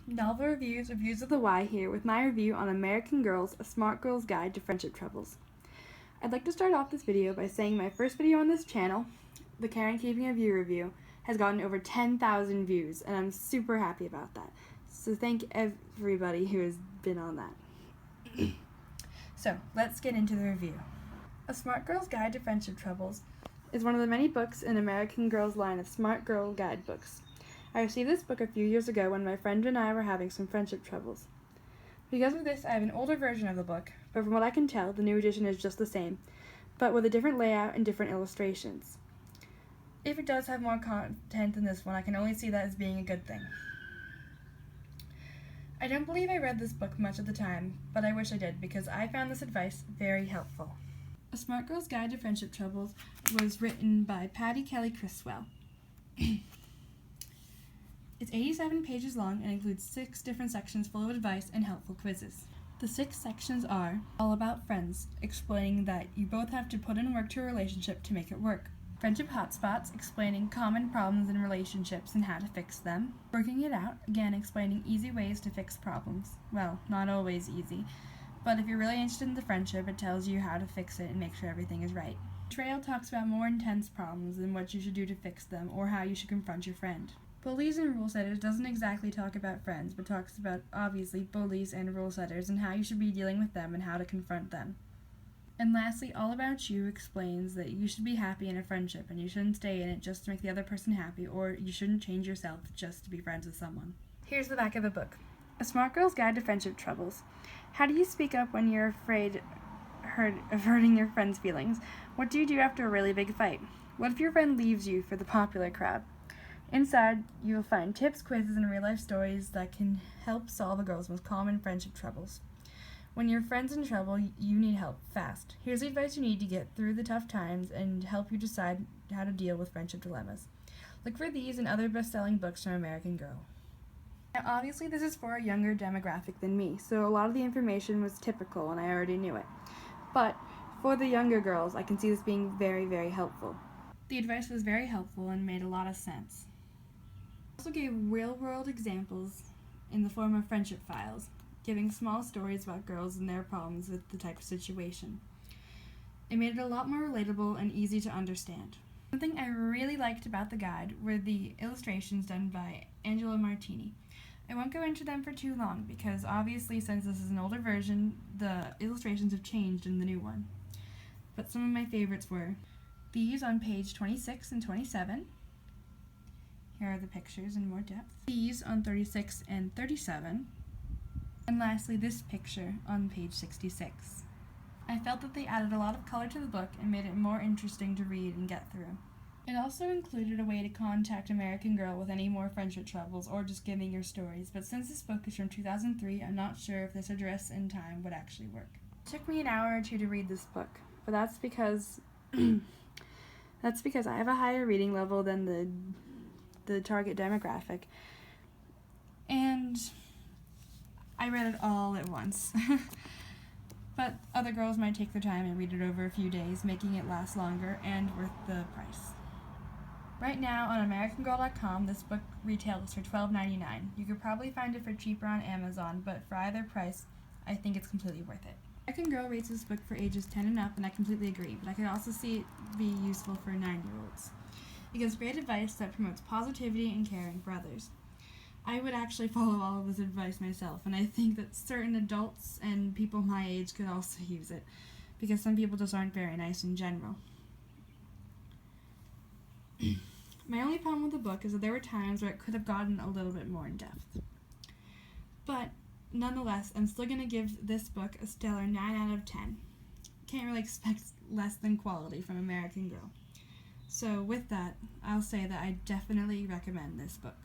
Novel Reviews, Reviews of the Y here with my review on American Girls, A Smart Girl's Guide to Friendship Troubles. I'd like to start off this video by saying my first video on this channel, the Karen Keeping a View review, has gotten over 10,000 views, and I'm super happy about that. So thank everybody who has been on that. So, let's get into the review. A Smart Girl's Guide to Friendship Troubles is one of the many books in American Girls' line of Smart Girl guidebooks. I received this book a few years ago when my friend and I were having some friendship troubles. Because of this, I have an older version of the book, but from what I can tell, the new edition is just the same, but with a different layout and different illustrations. If it does have more content than this one, I can only see that as being a good thing. I don't believe I read this book much at the time, but I wish I did, because I found this advice very helpful. A Smart Girl's Guide to Friendship Troubles was written by Patty Kelly Criswell. It's 87 pages long and includes 6 different sections full of advice and helpful quizzes. The 6 sections are all about friends, explaining that you both have to put in work to a relationship to make it work. Friendship hotspots, explaining common problems in relationships and how to fix them. Working it out, again explaining easy ways to fix problems. Well, not always easy, but if you're really interested in the friendship, it tells you how to fix it and make sure everything is right. Betrayal talks about more intense problems and what you should do to fix them, or how you should confront your friend. Bullies and Rule Setters doesn't exactly talk about friends, but talks about, obviously, bullies and rule setters and how you should be dealing with them and how to confront them. And lastly, All About You explains that you should be happy in a friendship and you shouldn't stay in it just to make the other person happy, or you shouldn't change yourself just to be friends with someone. Here's the back of the book. A Smart Girl's Guide to Friendship Troubles. How do you speak up when you're afraid of hurting your friend's feelings? What do you do after a really big fight? What if your friend leaves you for the popular crowd? Inside, you will find tips, quizzes, and real-life stories that can help solve a girl's most common friendship troubles. When your friend's in trouble, you need help fast. Here's the advice you need to get through the tough times and help you decide how to deal with friendship dilemmas. Look for these and other best-selling books from American Girl. Now, obviously, this is for a younger demographic than me, so a lot of the information was typical and I already knew it. But for the younger girls, I can see this being very, very helpful. The advice was very helpful and made a lot of sense. Also gave real-world examples in the form of friendship files, giving small stories about girls and their problems with the type of situation. It made it a lot more relatable and easy to understand. Something I really liked about the guide were the illustrations done by Angela Martini. I won't go into them for too long because obviously since this is an older version, the illustrations have changed in the new one. But some of my favorites were these on page 26 and 27. Here are the pictures in more depth. These on 36 and 37. And lastly, this picture on page 66. I felt that they added a lot of color to the book and made it more interesting to read and get through. It also included a way to contact American Girl with any more friendship troubles or just giving your stories, but since this book is from 2003, I'm not sure if this address and time would actually work. It took me an hour or two to read this book, but that's because I have a higher reading level than the target demographic, and I read it all at once. But other girls might take their time and read it over a few days, making it last longer and worth the price. Right now on AmericanGirl.com, this book retails for $12.99. You could probably find it for cheaper on Amazon, but for either price, I think it's completely worth it. American Girl rates this book for ages 10 and up, and I completely agree, but I can also see it be useful for 9-year-olds. It gives great advice that promotes positivity and caring for others. I would actually follow all of this advice myself, and I think that certain adults and people my age could also use it, because some people just aren't very nice in general. My only problem with the book is that there were times where it could have gotten a little bit more in depth. But nonetheless, I'm still going to give this book a stellar 9 out of 10. Can't really expect less than quality from American Girl. So with that, I'll say that I definitely recommend this book.